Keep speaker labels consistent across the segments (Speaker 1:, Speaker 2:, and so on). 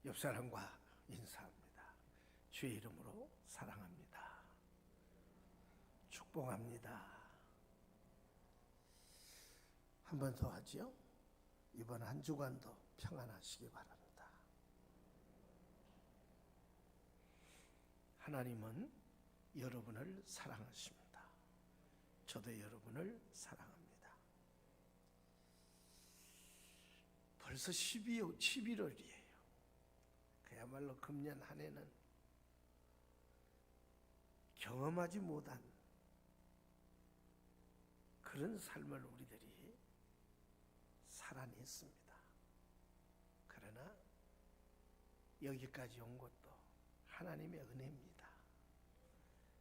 Speaker 1: 옆 사람과 인사합니다. 주의 이름으로 사랑합니다. 축복합니다. 한 번 더 하지요. 이번 한 주간도 평안하시기 바랍니다. 하나님은 여러분을 사랑하십니다. 저도 여러분을 사랑합니다. 벌써 11월이에요. 그야말로 금년 한 해는 경험하지 못한 그런 삶을 우리들이 살아냈습니다. 그러나 여기까지 온 것도 하나님의 은혜입니다.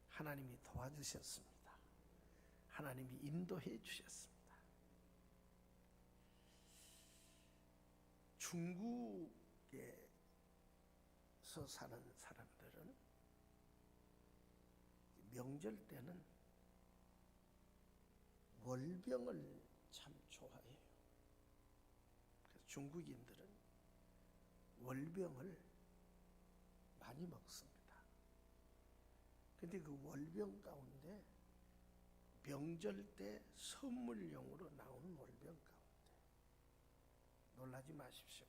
Speaker 1: 하나님이 도와주셨습니다. 하나님이 인도해 주셨습니다. 중국에서 사는 사람들은 명절 때는 월병을 참 좋아해요. 그래서 중국인들은 월병을 많이 먹습니다. 근데 그 월병 가운데 명절 때 선물용으로 나오는 월병 가운데 놀라지 마십시오.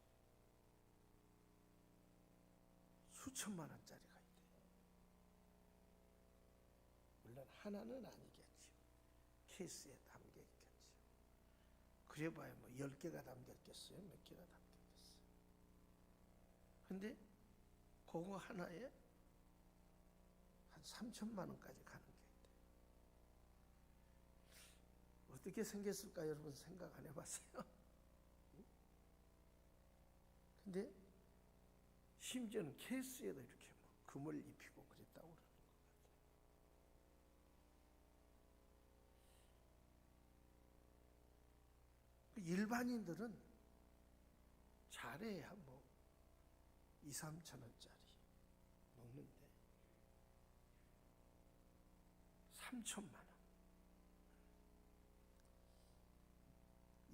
Speaker 1: 수천만 원짜리가 있대요. 물론 하나는 아니겠죠. 케이스에 담겨 있겠죠. 그래봐야 뭐 10개가 담겼겠어요? 몇 개가 담겼겠어요? 근데 그거 하나에 한 3천만 원까지 가는 게 있대요. 어떻게 생겼을까 여러분 생각 안 해봤어요? 근데 심지어는 케이스에도 이렇게 뭐 금을 입히고 그랬다고 그러는 것 같아요. 일반인들은 잘해야 뭐 2, 3천 원짜리 먹는데 3천만 원.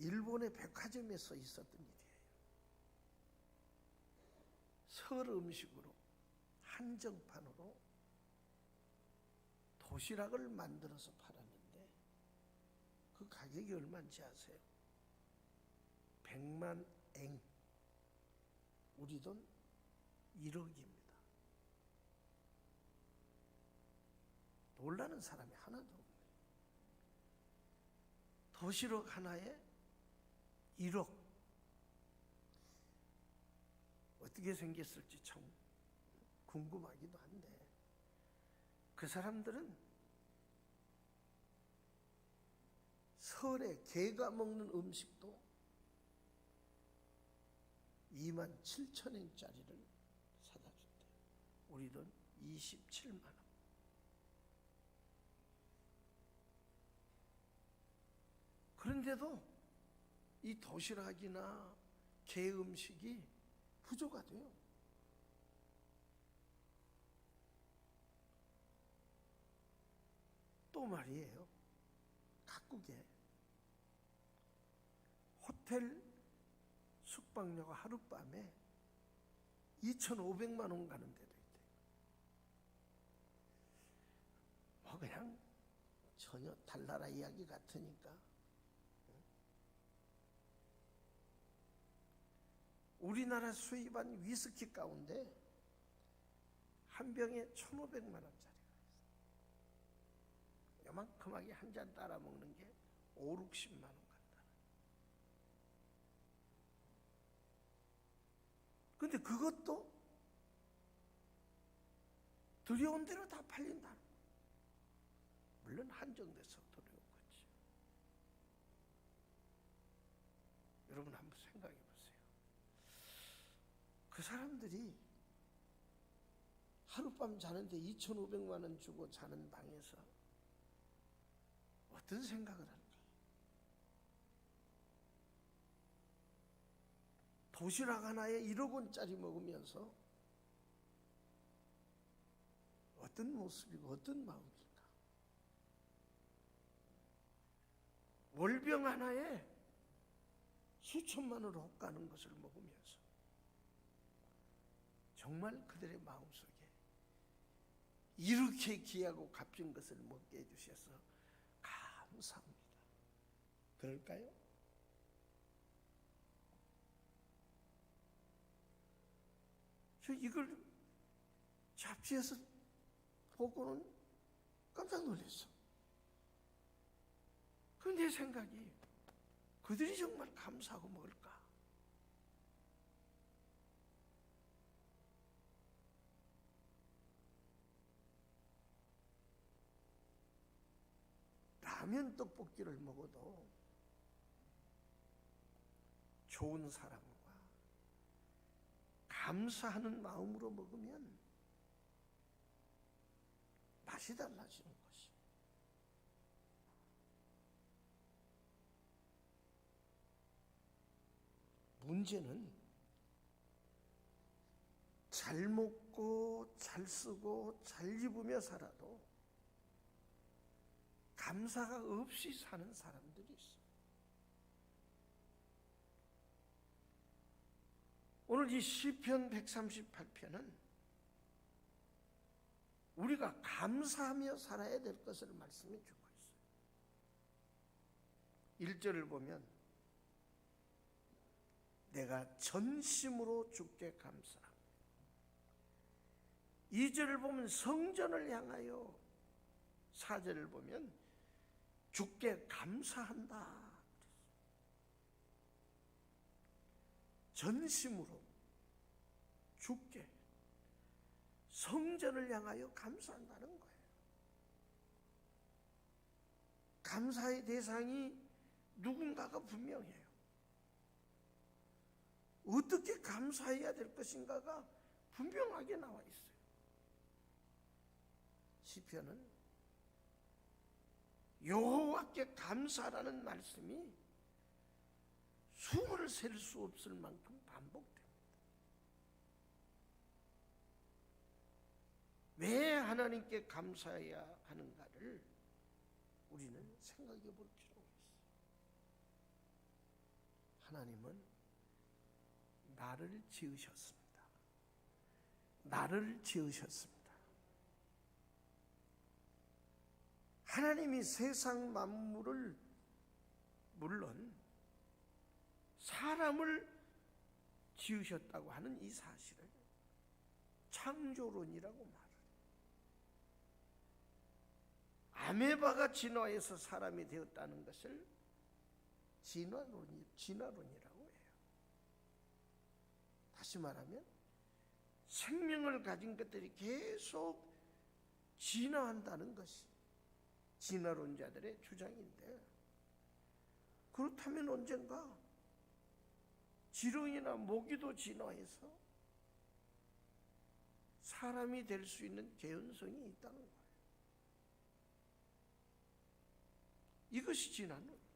Speaker 1: 일본의 백화점에서 있었던 일이에요. 설 음식으로 한정판으로 도시락을 만들어서 팔았는데 그 가격이 얼마인지 아세요? 100만 엥, 우리 돈 1억입니다. 놀라는 사람이 하나도 없네요. 도시락 하나에 1억. 어떻게 생겼을지 참 궁금하기도 한데 그 사람들은 설에 개가 먹는 음식도 27,000엔짜리를 사다 준대요. 우리 돈 27만 원. 그런데도 이 도시락이나 게 음식이 부조가 돼요. 또 말이에요. 각국에 호텔 숙박료가 하룻밤에 2,500만 원 가는 데도 있대요. 뭐 그냥 전혀 달나라 이야기 같으니까. 우리나라 수입한 위스키 가운데 한 병에 1,500만 원짜리가 있어요. 요만큼하게 한 잔 따라 먹는 게 5, 60만 원 간다. 근데 그것도 들여온 대로 다 팔린다. 물론 한정돼서 들여오겠지. 여러분 한번 생각해 보세요. 그 사람들이 하룻밤 자는데 2,500만 원 주고 자는 방에서 어떤 생각을 할까? 도시락 하나에 1억 원짜리 먹으면서 어떤 모습이고 어떤 마음일까? 월병 하나에 수천만 원을 헛가는 것을 먹으면서 정말 그들의 마음속에 이렇게 귀하고 값진 것을 먹게 해주셔서 감사합니다. 그럴까요? 저 이걸 잡지에서 보고는 깜짝 놀랐어. 그 내 생각이 그들이 정말 감사하고 먹을까? 라면 떡볶이를 먹어도 좋은 사람과 감사하는 마음으로 먹으면 맛이 달라지는 것이. 문제는 잘 먹고 잘 쓰고 잘 입으며 살아도 감사가 없이 사는 사람들이 있어요. 오늘 이 시편 138편은 우리가 감사하며 살아야 될 것을 말씀해 주고 있어요. 1절을 보면 내가 전심으로 주께 감사합니다. 2절을 보면 성전을 향하여, 4절을 보면 주께 감사한다. 전심으로 주께, 성전을 향하여 감사한다는 거예요. 감사의 대상이 누군가가 분명해요. 어떻게 감사해야 될 것인가가 분명하게 나와 있어요. 시편은 여호와께 감사라는 말씀이 수를 셀 수 없을 만큼 반복됩니다. 왜 하나님께 감사해야 하는가를 우리는 생각해 볼 필요가 있어요. 하나님은 나를 지으셨습니다. 나를 지으셨습니다. 하나님이 세상 만물을, 물론 사람을 지으셨다고 하는 이 사실을 창조론이라고 말해요. 아메바가 진화해서 사람이 되었다는 것을 진화론이라고 해요. 다시 말하면 생명을 가진 것들이 계속 진화한다는 것이 진화론자들의 주장인데, 그렇다면 언젠가 지렁이나 모기도 진화해서 사람이 될 수 있는 개연성이 있다는 거예요. 이것이 진화론입니다.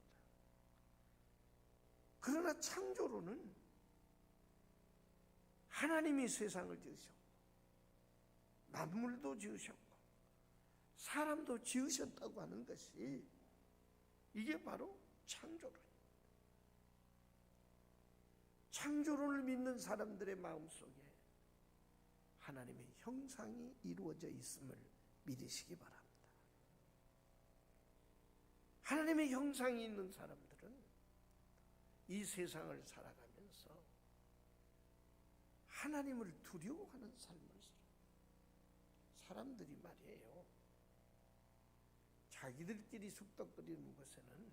Speaker 1: 그러나 창조론은 하나님이 세상을 지으셨고 만물도 지으셨고 사람도 지으셨다고 하는 것이, 이게 바로 창조론입니다. 창조론을 믿는 사람들의 마음속에 하나님의 형상이 이루어져 있음을 믿으시기 바랍니다. 하나님의 형상이 있는 사람들은 이 세상을 살아가면서 하나님을 두려워하는 삶을 살아요. 사람들이 말이에요, 자기들끼리 숙덕거리는 것에는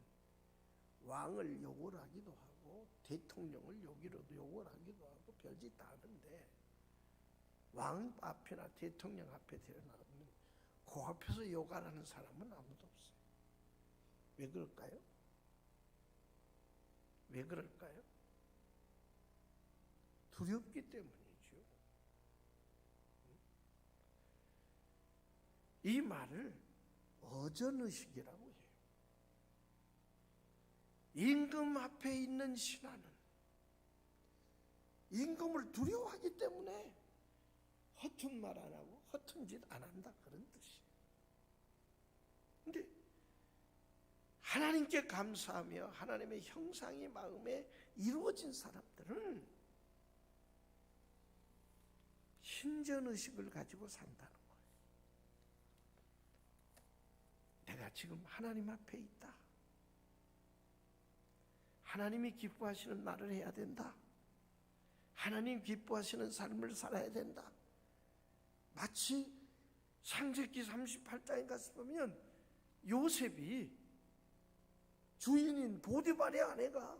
Speaker 1: 왕을 욕을 하기도 하고 대통령을 욕을 하기도 하고 별짓 다 하는데, 왕 앞이나 대통령 앞에 데려나가면 그 앞에서 욕하는 사람은 아무도 없어요. 왜 그럴까요? 왜 그럴까요? 두렵기 때문이죠. 이 말을 어전의식이라고 해요. 임금 앞에 있는 신하는 임금을 두려워하기 때문에 허튼 말 안 하고 허튼 짓 안 한다, 그런 뜻이에요. 근데 하나님께 감사하며 하나님의 형상이 마음에 이루어진 사람들은 신전의식을 가지고 산다는 거예요. 내가 지금 하나님 앞에 있다. 하나님이 기뻐하시는 말을 해야 된다. 하나님 기뻐하시는 삶을 살아야 된다. 마치 창세기 38장에 가서 보면 요셉이 주인인 보디발의 아내가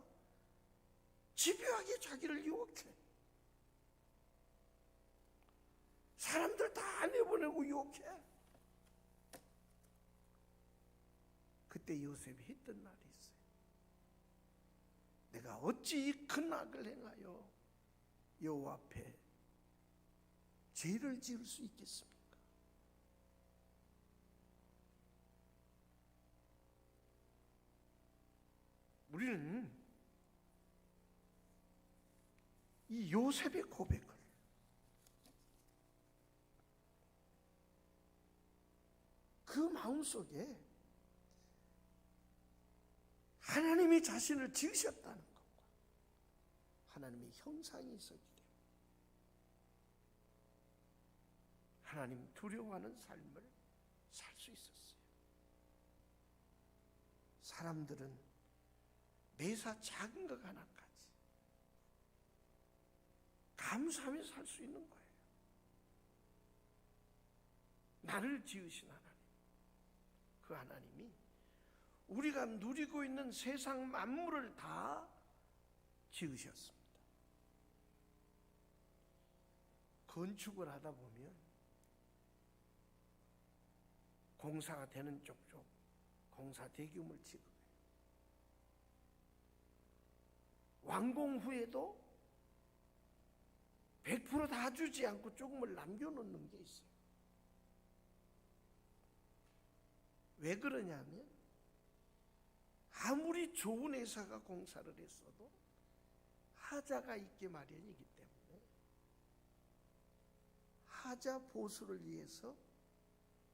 Speaker 1: 집요하게 자기를 유혹해. 사람들 다 내보내고 유혹해. 그때 요셉이 했던 말이 있어요. 내가 어찌 이 큰 악을 행하여 여호와 앞에 죄를 지을 수 있겠습니까? 우리는 이 요셉의 고백을 그 마음속에 하나님이 자신을 지으셨다는 것과 하나님의 형상이 있었기 때문에 하나님 두려워하는 삶을 살 수 있었어요. 사람들은 매사 작은 것 하나까지 감사하며 살 수 있는 거예요. 나를 지으신 하나님, 그 하나님이 우리가 누리고 있는 세상 만물을 다 지으셨습니다. 건축을 하다 보면 공사가 되는 쪽쪽 공사 대금을 지급해요. 완공 후에도 100% 다 주지 않고 조금을 남겨놓는 게 있어요. 왜 그러냐면 아무리 좋은 회사가 공사를 했어도 하자가 있기 마련이기 때문에 하자 보수를 위해서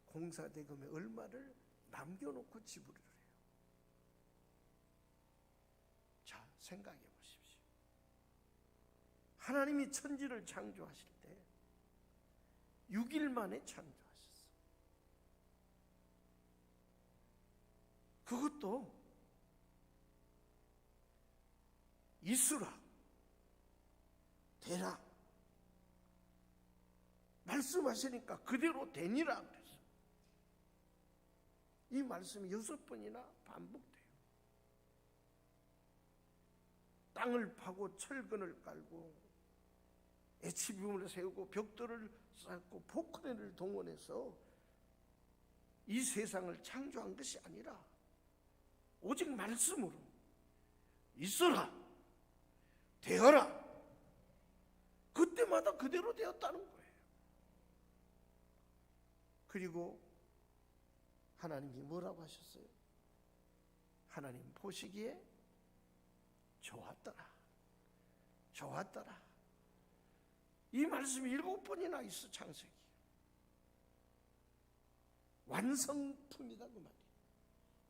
Speaker 1: 공사 대금의 얼마를 남겨놓고 지불을 해요. 자, 생각해 보십시오. 하나님이 천지를 창조하실 때 6일 만에 창조하셨어요. 그것도 있으라, 되라 말씀하시니까 그대로 되니라 그랬어요. 이 말씀이 6번이나 반복돼요. 땅을 파고 철근을 깔고 애치비움을 세우고 벽돌을 쌓고 포크레인을 동원해서 이 세상을 창조한 것이 아니라 오직 말씀으로 있어라, 되어라, 그때마다 그대로 되었다는 거예요. 그리고 하나님이 뭐라고 하셨어요? 하나님 보시기에 좋았더라, 좋았더라. 이 말씀이 7번이나 있어. 창세기 완성품이다 그 말이에요.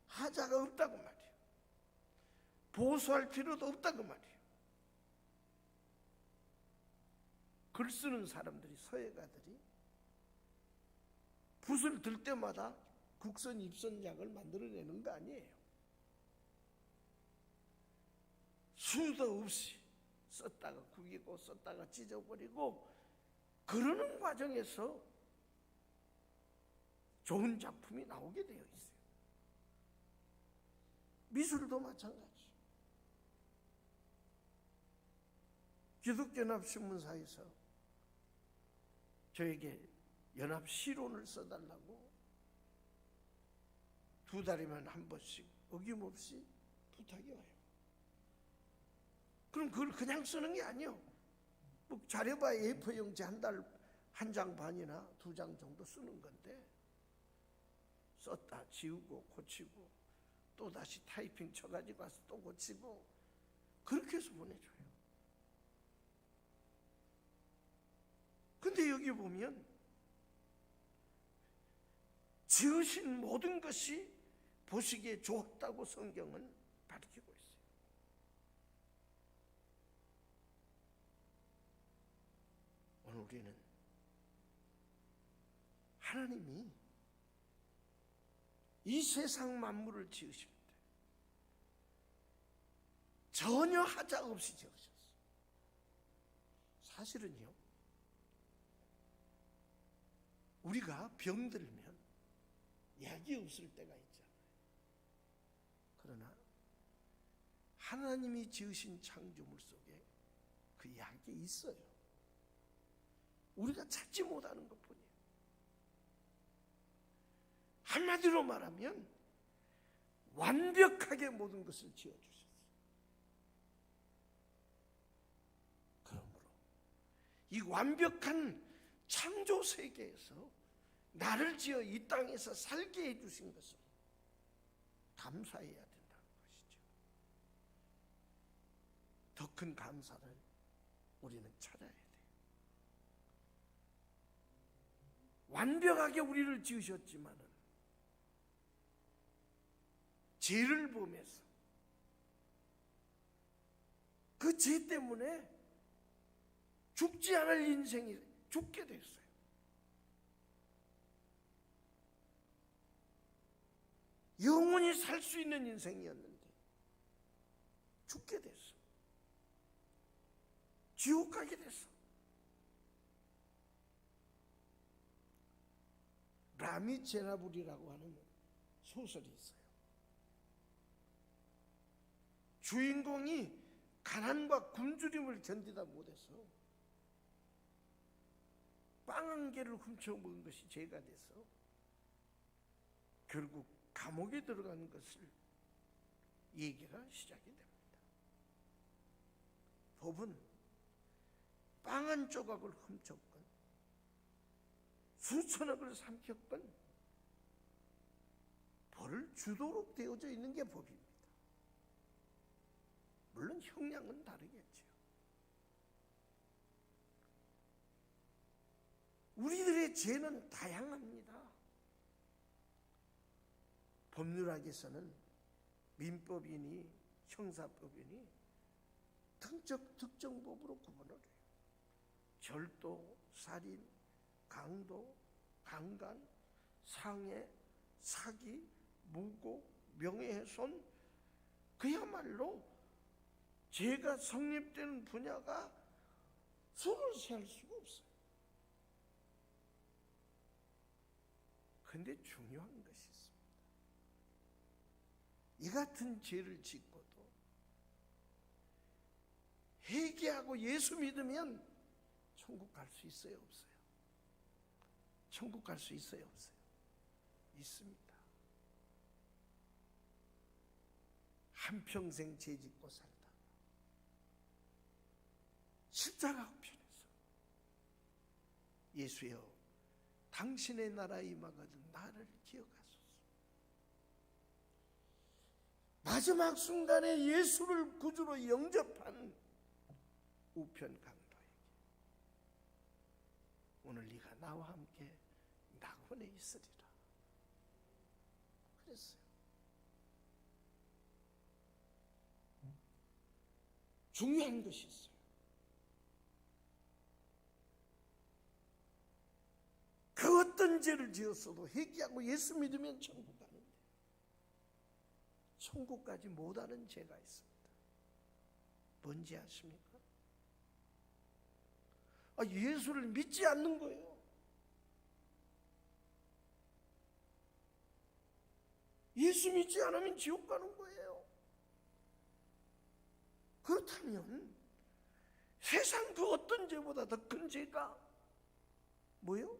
Speaker 1: 하자가 없다 그 말이에요. 보수할 필요도 없다 그 말이에요. 글 쓰는 사람들이, 서예가들이 붓을 들 때마다 국선 입선약을 만들어내는 거 아니에요. 수도 없이 썼다가 구기고 썼다가 찢어버리고 그러는 과정에서 좋은 작품이 나오게 되어 있어요. 미술도 마찬가지. 기독연합신문사에서 저에게 연합시론을 써달라고 2달이면 한 번씩 어김없이 부탁이 와요. 그럼 그걸 그냥 쓰는 게 아니에요. 뭐 잘해봐야 A4용지 한 장 반이나 2장 정도 쓰는 건데 썼다 지우고 고치고 또 다시 타이핑 쳐가지고 와서 또 고치고 그렇게 해서 보내줘요. 근데 여기 보면 지으신 모든 것이 보시기에 좋았다고 성경은 밝히고 있어요. 오늘 우리는 하나님이 이 세상 만물을 지으실 때 전혀 하자 없이 지으셨어요. 사실은요, 우리가 병들면 약이 없을 때가 있잖아요. 그러나 하나님이 지으신 창조물 속에 그 약이 있어요. 우리가 찾지 못하는 것뿐이에요. 한마디로 말하면 완벽하게 모든 것을 지어주셨어요. 그러므로 이 완벽한 창조 세계에서 나를 지어 이 땅에서 살게 해주신 것을 감사해야 된다는 것이죠. 더 큰 감사를 우리는 찾아야 돼요. 완벽하게 우리를 지으셨지만은 죄를 범해서 그 죄 때문에 죽지 않을 인생이 죽게 됐어요. 영원히 살 수 있는 인생이었는데 죽게 됐어. 지옥 가게 됐어. 라미 제나불이라고 하는 소설이 있어요. 주인공이 가난과 굶주림을 견디다 못해서 빵 한 개를 훔쳐먹은 것이 죄가 돼서 결국 감옥에 들어가는 것을 얘기가 시작이 됩니다. 법은 빵 한 조각을 훔쳤건 수천억을 삼켰건 벌을 주도록 되어져 있는 게 법입니다. 물론 형량은 다르겠죠. 우리들의 죄는 다양합니다. 법률학에서는 민법이니 형사법이니 특정 법으로 구분을 해요. 절도, 살인, 강도, 강간, 상해, 사기, 무고, 명예훼손, 그야말로 죄가 성립되는 분야가 수를 세할 수가 없어요. 그런데 중요한 것이 있습니다. 이 같은 죄를 짓고도 회개하고 예수 믿으면 천국 갈 수 있어요, 없어요? 천국 갈 수 있어요, 없어요? 있습니다. 한평생 죄 짓고 살다 십자가 우편에서 예수여 당신의 나라에 임하거든 나를 기억하소서. 마지막 순간에 예수를 구주로 영접한 우편 강도에게 오늘 네가 나와 함께 낙원에 있으리라 그랬어요. 중요한 것이 있어요. 그 어떤 죄를 지었어도 회개하고 예수 믿으면 천국 가는데 천국까지 못하는 죄가 있습니다. 뭔지 아십니까? 예수를 믿지 않는 거예요. 예수 믿지 않으면 지옥 가는 거예요. 그렇다면 세상 그 어떤 죄보다 더 큰 죄가 뭐예요?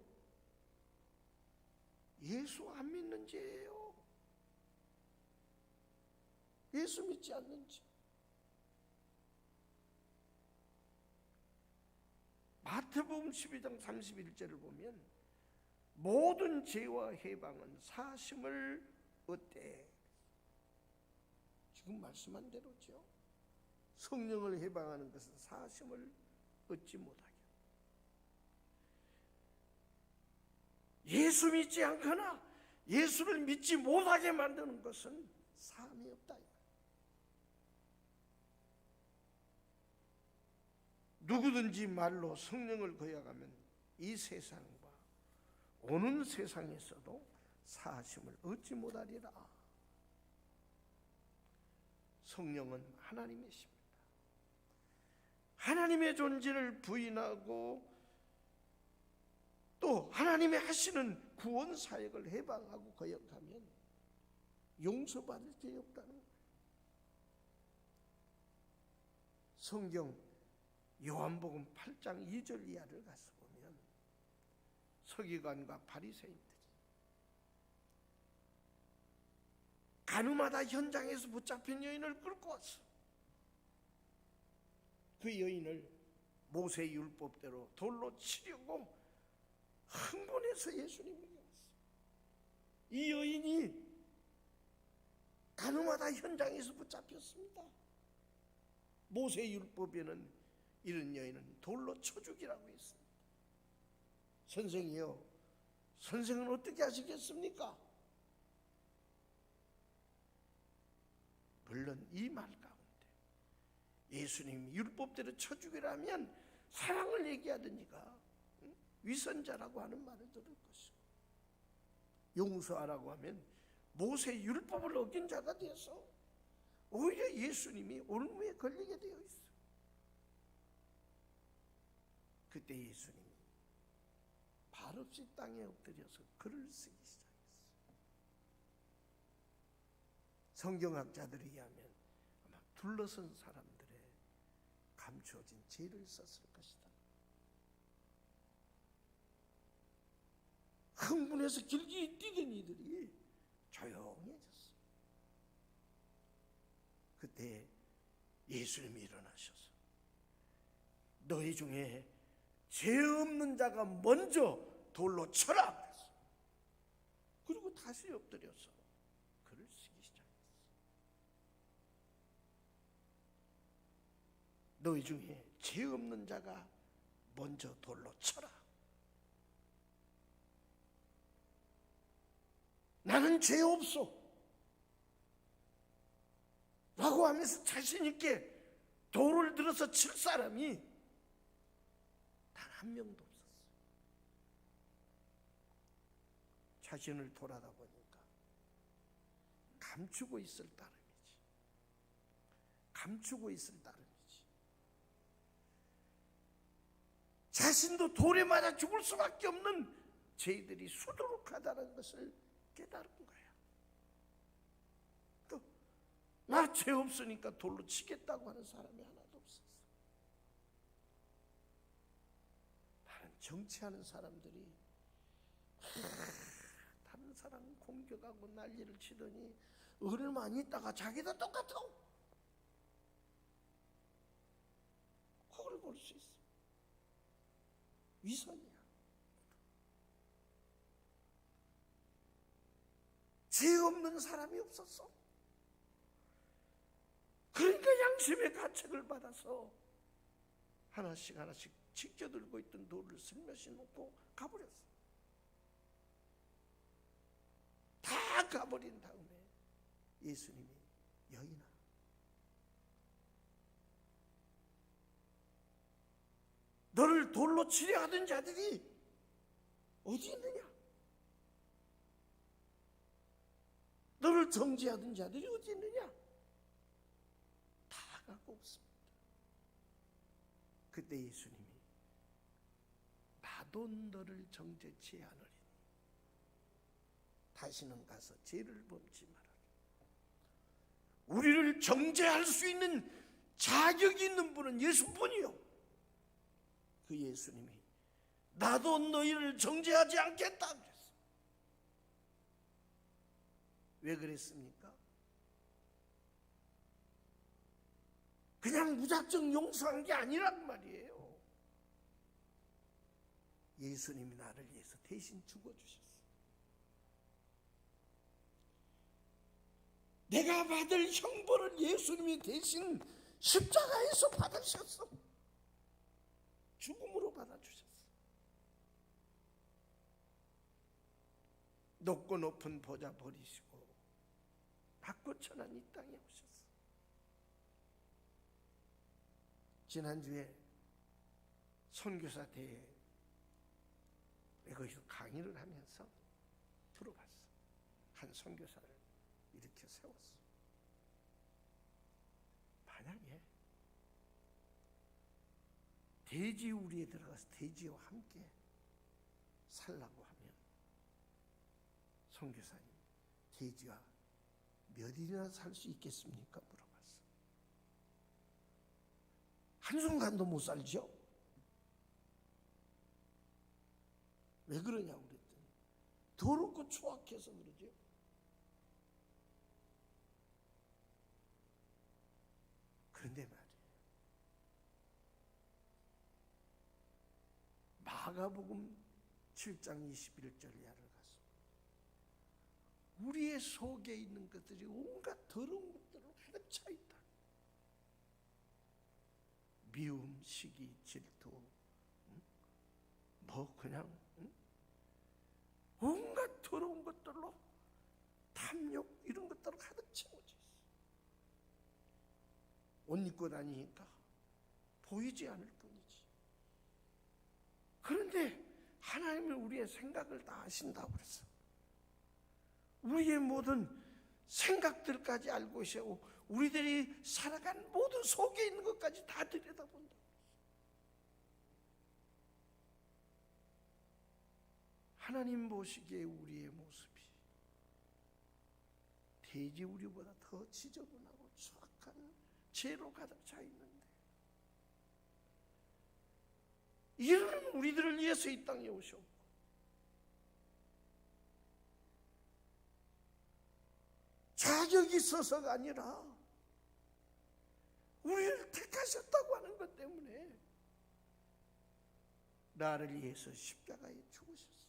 Speaker 1: 예수 안 믿는 죄예요. 예수 믿지 않는 죄. 마태복음 12장 31절을 보면 모든 죄와 해방은 사심을 얻되, 지금 말씀한 대로죠. 성령을 해방하는 것은 사심을 얻지 못하게, 예수 믿지 않거나 예수를 믿지 못하게 만드는 것은 사함이 없다. 누구든지 말로 성령을 거역하면 이 세상과 오는 세상에서도 사하심을 얻지 못하리라. 성령은 하나님이십니다. 하나님의 존재를 부인하고 또 하나님의 하시는 구원 사역을 해방하고 거역하면 용서받을 게 없다는 거예요. 성경 요한복음 8장 2절 이하를 가서 보면 서기관과 바리새인들이 가늠하다 현장에서 붙잡힌 여인을 끌고 왔어. 그 여인을 모세 율법대로 돌로 치려고 흥분해서 예수님에게 왔어. 이 여인이 가늠하다 현장에서 붙잡혔습니다. 모세 율법에는 이런 여인은 돌로 쳐 죽이라고 했습니다. 선생이요, 선생은 어떻게 하시겠습니까? 물론 이 말 가운데 예수님이 율법대로 쳐 죽이라면 사랑을 얘기하더니가 위선자라고 하는 말을 들을 것이고, 용서하라고 하면 모세 율법을 어긴 자가 되어서 오히려 예수님이 올무에 걸리게 되어 있어. 그때 예수님이 발없이 땅에 엎드려서 글을 쓰기 시작했어. 성경학자들에 의하면 아마 둘러선 사람들의 감추어진 죄를 썼을 것이다. 흥분해서 길게 뛰던 이들이 조용해졌어. 그때 예수님이 일어나셔서 너희 중에 죄 없는 자가 먼저 돌로 쳐라 그랬어. 그리고 다시 엎드려서 글을 쓰기 시작했어. 너희 중에 죄 없는 자가 먼저 돌로 쳐라. 나는 죄 없어 라고 하면서 자신 있게 돌을 들어서 칠 사람이 단 한 명도 없었어요. 자신을 돌아다 보니까 감추고 있을 따름이지. 감추고 있을 따름이지. 자신도 돌에 맞아 죽을 수밖에 없는 죄들이 수두룩하다는 것을 깨달은 거야. 또 나 죄 없으니까 돌로 치겠다고 하는 사람이 하나도 없었어. 나는 정치하는 사람들이 다른 사람 공격하고 난리를 치더니 얼마 안 있다가 자기도 똑같아. 그걸 볼 수 있어. 위선이야. 죄 없는 사람이 없었어. 그러니까 양심의 가책을 받아서 하나씩 하나씩 지켜 들고 있던 돌을 슬며시 놓고 가버렸어. 다 가버린 다음에 예수님이 여인아, 너를 돌로 치려 하던 자들이 어디 있느냐? 너를 정죄하던 자들이 어디 있느냐? 다 갖고 없습니다. 그때 예수님이 나도 너를 정죄치 않으리니 다시는 가서 죄를 범치 말아라. 우리를 정죄할 수 있는 자격이 있는 분은 예수뿐이요. 그 예수님이 나도 너희를 정죄하지 않겠다 그랬어. 왜 그랬습니까? 그냥 무작정 용서한 게 아니란 말이에요. 예수님이 나를 위해서 대신 죽어주셨어. 내가 받을 형벌을 예수님이 대신 십자가에서 받으셨어. 죽음으로 받아주셨어. 높고 높은 보좌 버리시고 낮고 천한 이 땅에 오셨어. 지난주에 선교사 대회 내가 거기서 강의를 하면서 들어봤어. 한 선교사를 이렇게 세웠어. 만약에 돼지우리에 들어가서 돼지와 함께 살라고 하면 선교사님, 돼지와 몇 일이나 살 수 있겠습니까? 물어봤어. 한순간도 못 살죠? 왜 그러냐고 그랬더니 더럽고 추악해서 그러죠. 그런데 말이에요, 마가복음 7장 21절 이하를 가서 우리의 속에 있는 것들이 온갖 더러운 것들로 가득 차 있다. 미움, 시기, 질투, 뭐 그냥 온갖 더러운 것들로, 탐욕 이런 것들로 가득 채워져 있어. 옷 입고 다니니까 보이지 않을 뿐이지. 그런데 하나님은 우리의 생각을 다 아신다고 그랬어. 우리의 모든 생각들까지 알고 계시고 우리들이 살아간 모든 속에 있는 것까지 다 들여다본다. 하나님 보시기에 우리의 모습이 돼지우리보다 더 지저분하고 추악한 죄로 가득 차 있는데, 이런 우리들을 위해서 이 땅에 오셨고 자격이 있어서가 아니라 우리를 택하셨다고 하는 것 때문에 나를 위해서 십자가에 죽으셨어.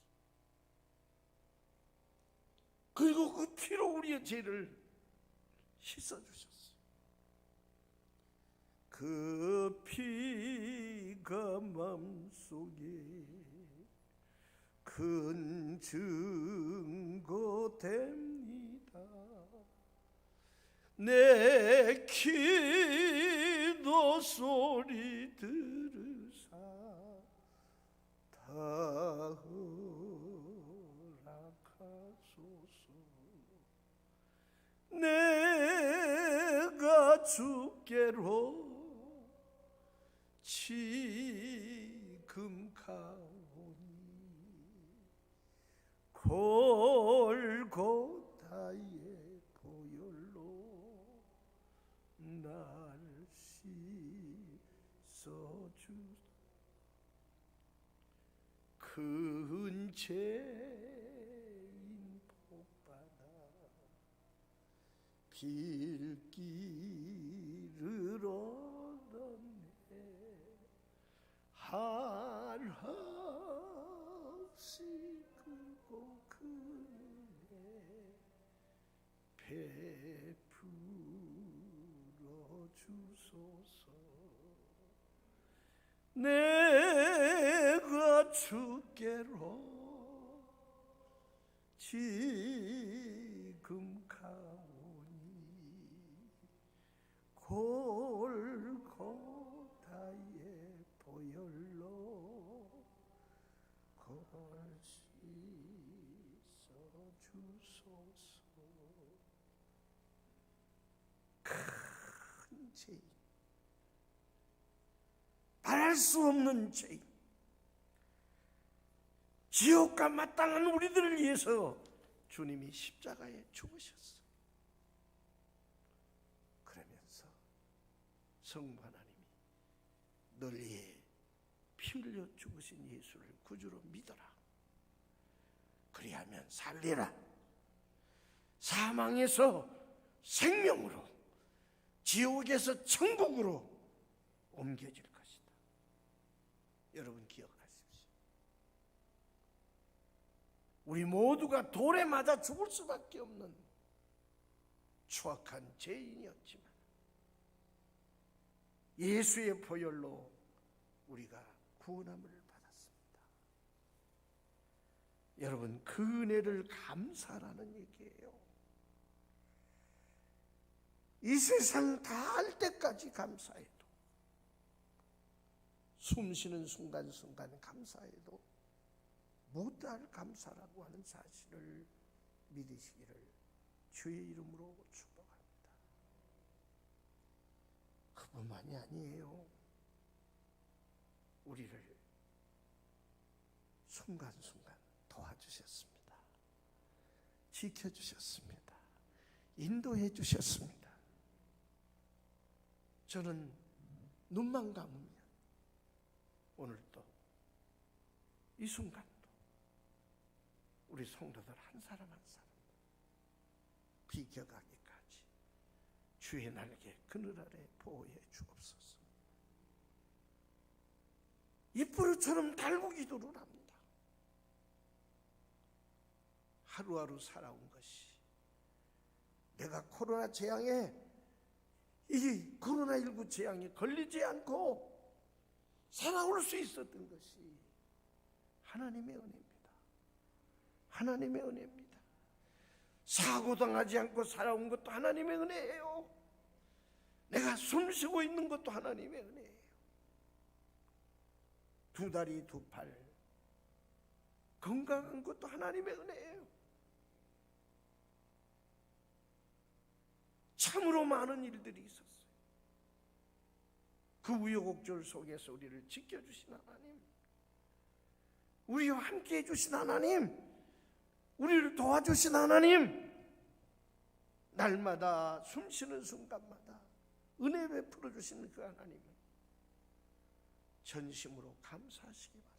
Speaker 1: 그리고 그 피로 우리의 죄를 씻어주셨어. 그 피가 마음속에 큰 증거 됩니다. 내 기도 소리 들으사 다 허락하소서. 내가 주께로 지금 가오니 골고다의 보혈로 날 씻어주. 큰 죄인 복받아 빌기를 얻었네. 한없이 크고 큰 은혜 베풀어 주소서. 내가 주께로 지금 가오니 골고다의 보혈로 걸 씻어 주소서. 큰 죄, 말할 수 없는 죄, 지옥과 마땅한 우리들을 위해서 주님이 십자가에 죽으셨어. 그러면서 성부 하나님이 널 위해 피 흘려 죽으신 예수를 구주로 믿어라. 그리하면 살리라. 사망에서 생명으로, 지옥에서 천국으로 옮겨질 것이다. 여러분 기억하십시오. 우리 모두가 돌에 맞아 죽을 수밖에 없는 추악한 죄인이었지만 예수의 보혈로 우리가 구원함을 받았습니다. 여러분, 그 은혜를 감사라는 얘기예요. 이 세상 다 할 때까지 감사해도, 숨 쉬는 순간순간 감사해도 못할 감사라고 하는 사실을 믿으시기를 주의 이름으로 축복합니다. 그뿐만이 아니에요. 우리를 순간순간 도와주셨습니다. 지켜주셨습니다. 인도해 주셨습니다. 저는 눈만 감으면 오늘도 이 순간도 우리 성도들 한 사람 한 사람 비겨가기까지 주의 날개 그늘 아래 보호해 주옵소서. 잎부르처럼 달고 기도를 합니다. 하루하루 살아온 것이 내가 코로나 재앙에 이 코로나19 재앙에 걸리지 않고 살아올 수 있었던 것이 하나님의 은혜입니다. 하나님의 은혜입니다. 사고당하지 않고 살아온 것도 하나님의 은혜예요. 내가 숨쉬고 있는 것도 하나님의 은혜예요. 두 다리 두 팔 건강한 것도 하나님의 은혜예요. 참으로 많은 일들이 있었어요. 그 우여곡절 속에서 우리를 지켜주신 하나님, 우리와 함께해 주신 하나님, 우리를 도와주신 하나님, 날마다 숨쉬는 순간마다 은혜 베풀어 주시는 그 하나님을 전심으로 감사하시기 바랍니다.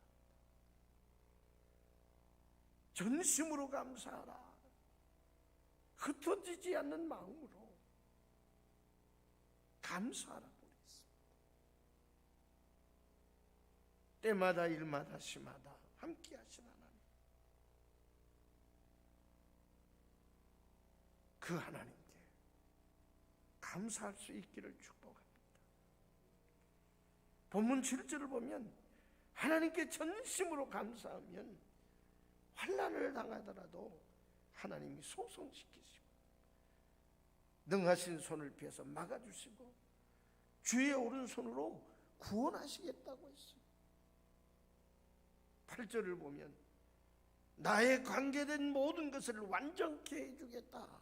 Speaker 1: 전심으로 감사하라. 흩어지지 않는 마음으로 감사하라고 그랬습니다. 때마다 일마다 시마다 함께 하신 하나님, 그 하나님께 감사할 수 있기를 축복합니다. 본문 7절을 보면 하나님께 전심으로 감사하면 환난을 당하더라도 하나님이 소송시키시고 능하신 손을 펴서 막아주시고 주의 오른손으로 구원하시겠다고 했어요. 8절을 보면 나의 관계된 모든 것을 완전케 해주겠다.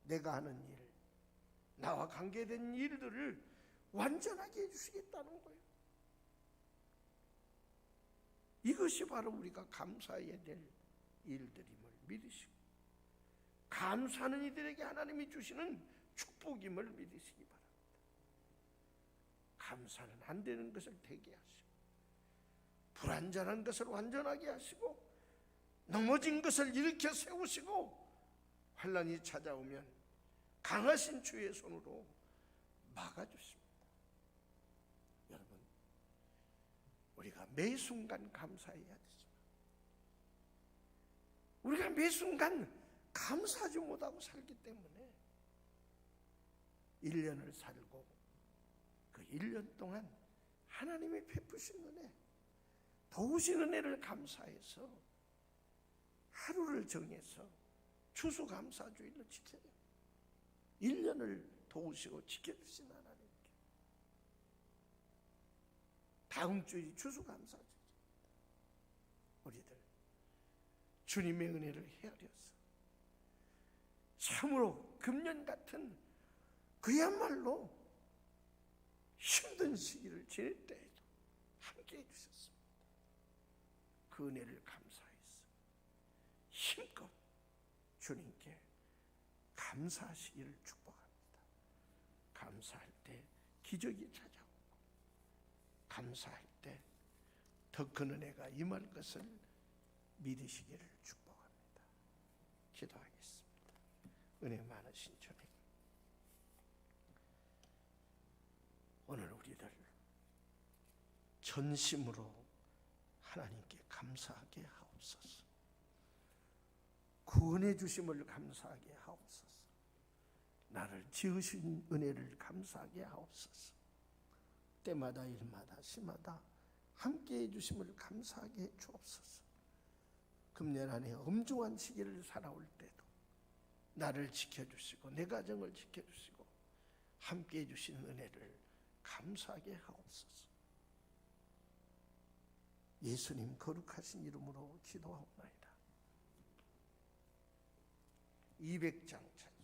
Speaker 1: 내가 하는 일, 나와 관계된 일들을 완전하게 해주시겠다는 거예요. 이것이 바로 우리가 감사해야 될 일들임을 믿으시고, 감사하는 이들에게 하나님이 주시는 축복임을 믿으시기 바랍니다. 감사는 안 되는 것을 되게 하시고, 불완전한 것을 완전하게 하시고, 넘어진 것을 일으켜 세우시고, 환난이 찾아오면 강하신 주의 손으로 막아주십니다. 여러분, 우리가 매 순간 감사해야 되지만 우리가 매 순간 감사하지 못하고 살기 때문에 1년을 살고 그 1년 동안 하나님이 베푸신 은혜, 도우신 은혜를 감사해서 하루를 정해서 추수감사주일로 지켜요. 1년을 도우시고 지켜주신 하나님께 다음 주일이 추수감사주일, 우리들 주님의 은혜를 헤아려서 참으로 금년 같은 그야말로 힘든 시기를 지낼 때에도 함께 해주셨습니다. 그 은혜를 감사해서 힘껏 주님께 감사하시기를 축복합니다. 감사할 때 기적이 찾아오고, 감사할 때 더 큰 은혜가 임할 것을 믿으시기를 축복합니다. 기도하겠습니다. 은혜 많으신 주님, 오늘 우리들 전심으로 하나님께 감사하게 하옵소서. 구원해 주심을 감사하게 하옵소서. 나를 지으신 은혜를 감사하게 하옵소서. 때마다 일마다 시마다 함께해 주심을 감사하게 해 주옵소서. 금년 안에 엄중한 시기를 살아올 때도 나를 지켜주시고 내 가정을 지켜주시고 함께해 주신 은혜를 감사하게 하옵소서. 예수님 거룩하신 이름으로 기도하옵나이다. 200장 찬